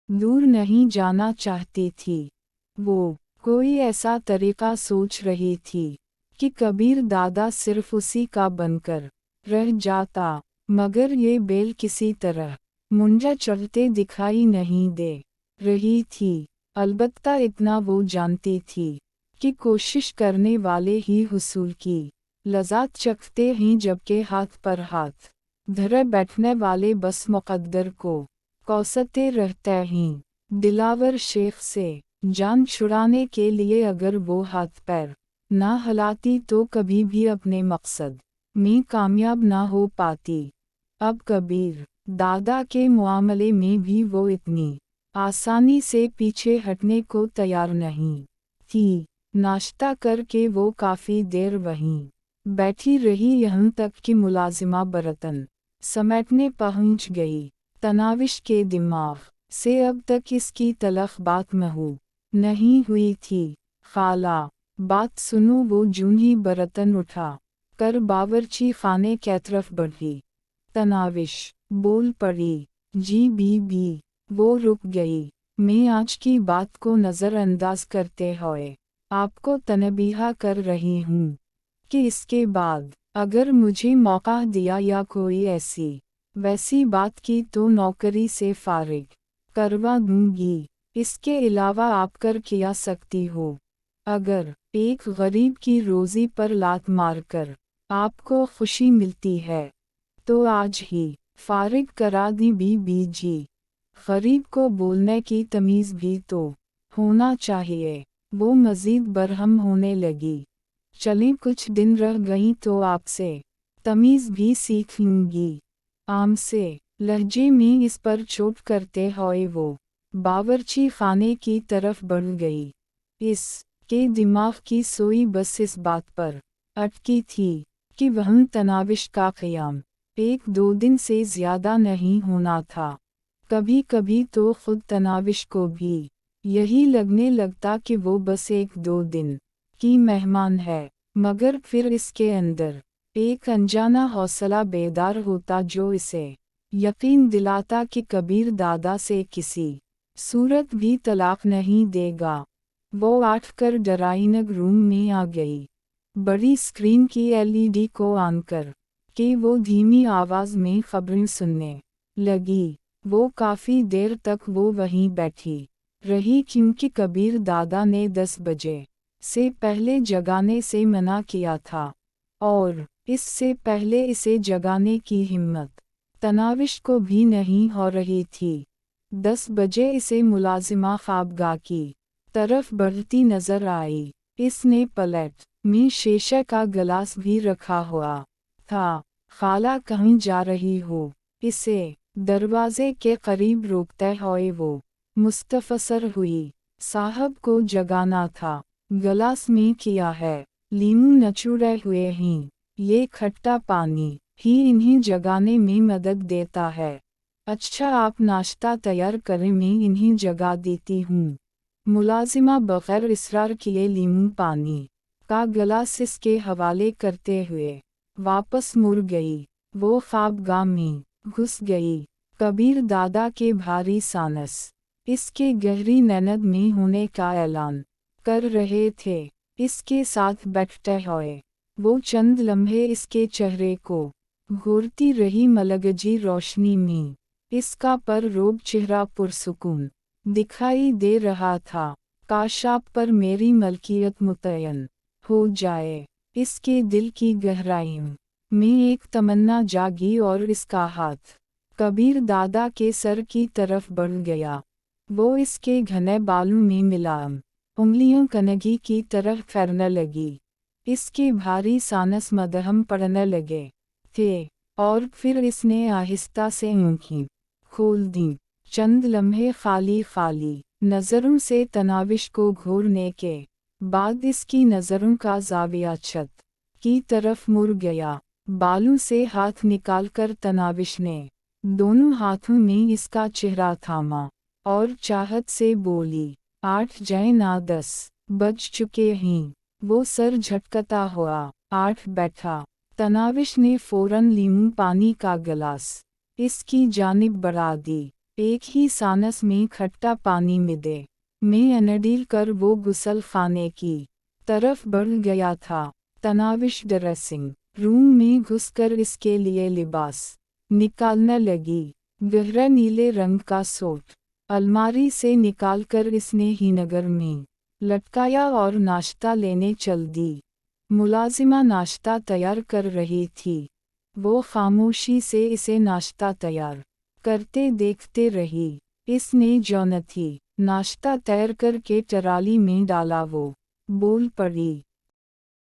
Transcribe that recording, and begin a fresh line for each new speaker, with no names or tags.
दूर नहीं जाना चाहती थी। वो कोई ऐसा तरीका सोच रही थी कि कबीर दादा सिर्फ उसी का बनकर रह जाता, मगर ये बेल किसी तरह मुंजा चढ़ते दिखाई नहीं दे रही थी। अलबत्ता इतना वो जानती थी कि कोशिश करने वाले ही हुसूल की लज़्ज़त चखते हैं, जबकि हाथ पर हाथ धरे बैठने वाले बस मुक़द्दर को कोसते रहते हैं। दिलावर शेख से जान छुड़ाने के लिए अगर वो हाथ पैर ना हिलाती तो कभी भी अपने मकसद में कामयाब ना हो पाती। अब कबीर दादा के मामले में भी वो इतनी आसानी से पीछे हटने को तैयार नहीं थी। नाश्ता करके वो काफ़ी देर वहीं बैठी रही, यहाँ तक कि मुलाजिमा बर्तन समेटने पहुंच गई। तनाविश के दिमाग से अब तक इसकी तलख बात महू नहीं हुई थी। खाला, बात सुनो। वो जूं ही बर्तन उठा कर बावर्ची खाने की तरफ बढ़ी। तनाविश बोल पड़ी, जी बीबी। वो रुक गई। मैं आज की बात को नज़रअंदाज करते हुए आपको तनबीह कर रही हूँ कि इसके बाद अगर मुझे मौका दिया या कोई ऐसी वैसी बात की तो नौकरी से फारिग करवा दूंगी। इसके अलावा आप कर क्या सकती हो? अगर एक गरीब की रोज़ी पर लात मारकर आपको खुशी मिलती है तो आज ही फारिग करा दी बीबी जी। गरीब को बोलने की तमीज़ भी तो होना चाहिए। वो मज़ीद बरहम होने लगी। चलें, कुछ दिन रह गई तो आपसे तमीज़ भी सीख लूँगी। आम से लहजे में इस पर चोट करते हुए वो बावर्ची खाने की तरफ बढ़ गई। के दिमाग की सोई बस इस बात पर अटकी थी कि वह तनाविश का क़याम 1-2 दिन से ज़्यादा नहीं होना था। कभी कभी तो खुद तनाविश को भी यही लगने लगता कि वो बस 1-2 दिन की मेहमान है, मगर फिर इसके अंदर एक अनजाना हौसला बेदार होता जो इसे यकीन दिलाता कि कबीर दादा से किसी सूरत भी तलाक नहीं देगा। वो उठकर ड्राइंग रूम में आ गई। बड़ी स्क्रीन की एलईडी को ऑन कर के वो धीमी आवाज़ में खबरें सुनने लगी। वो काफ़ी देर तक वो वहीं बैठी रही, क्योंकि कबीर दादा ने 10 बजे से पहले जगाने से मना किया था, और इससे पहले इसे जगाने की हिम्मत तनाविश को भी नहीं हो रही थी। 10 बजे इसे मुलाजिमा ख्वाबगाह की तरफ बढ़ती नजर आई। इसने पलट में शीशे का गिलास भी रखा हुआ था। खाला, कहीं जा रही हो? इसे दरवाजे के करीब रोकते हुए वो मुस्तफसर हुई। साहब को जगाना था। गिलास में किया है? लीमू नचुड़े हुए हैं। ये खट्टा पानी ही इन्हें जगाने में मदद देता है। अच्छा, आप नाश्ता तैयार करें, मैं इन्हें जगा देती हूँ। मुलाजिमा बग़ैर इसरार किए लीमू पानी का गिलास इसके हवाले करते हुए वापस मुड़ गई। वो ख्वाबगाह में घुस गई। कबीर दादा के भारी सानस इसके गहरी नींद में होने का ऐलान कर रहे थे। इसके साथ बैठते हुए वो चंद लम्हे इसके चेहरे को घूरती रही। मलगजी रोशनी में इसका पररोब चेहरा पुरसुकून दिखाई दे रहा था। काश आप पर मेरी मलकियत मुतयन हो जाए। इसके दिल की गहराइयों में एक तमन्ना जागी और इसका हाथ कबीर दादा के सर की तरफ बढ़ गया। वो इसके घने बालों में मिलाम उंगलियों कनगी की तरफ फेरने लगी। इसके भारी सानस मदहम पड़ने लगे थे, और फिर इसने आहिस्ता से आँखें खोल दी। चंद लम्हे खाली खाली नज़रों से तनाविश को घूरने के बाद इसकी नज़रों का ज़ाविया छत की तरफ मुड़ गया। बालों से हाथ निकालकर तनाविश ने दोनों हाथों में इसका चेहरा थामा और चाहत से बोली, 8 जाए ना 10 बज चुके हैं। वो सर झटकता हुआ 8 बैठा। तनाविश ने फौरन लीमू पानी का गिलास इसकी जानिब बढ़ा दी। ایک ہی سانس میں کھٹا پانی مدے میں انڈیل کر وہ غسل خانے کی طرف بڑھ گیا تھا۔ تناوش ڈریسنگ روم میں گھس کر اس کے لیے لباس نکالنے لگی۔ گہرا نیلے رنگ کا سوٹ الماری سے نکال کر اس نے ہی نگر میں لٹکایا اور ناشتہ لینے چل دی۔ ملازمہ ناشتہ تیار کر رہی تھی، وہ خاموشی سے اسے ناشتہ تیار کرتے دیکھتے رہی۔ اس نے جو نہ تھی ناشتہ تیار کر کے ٹرالی میں ڈالا وہ بول پڑی۔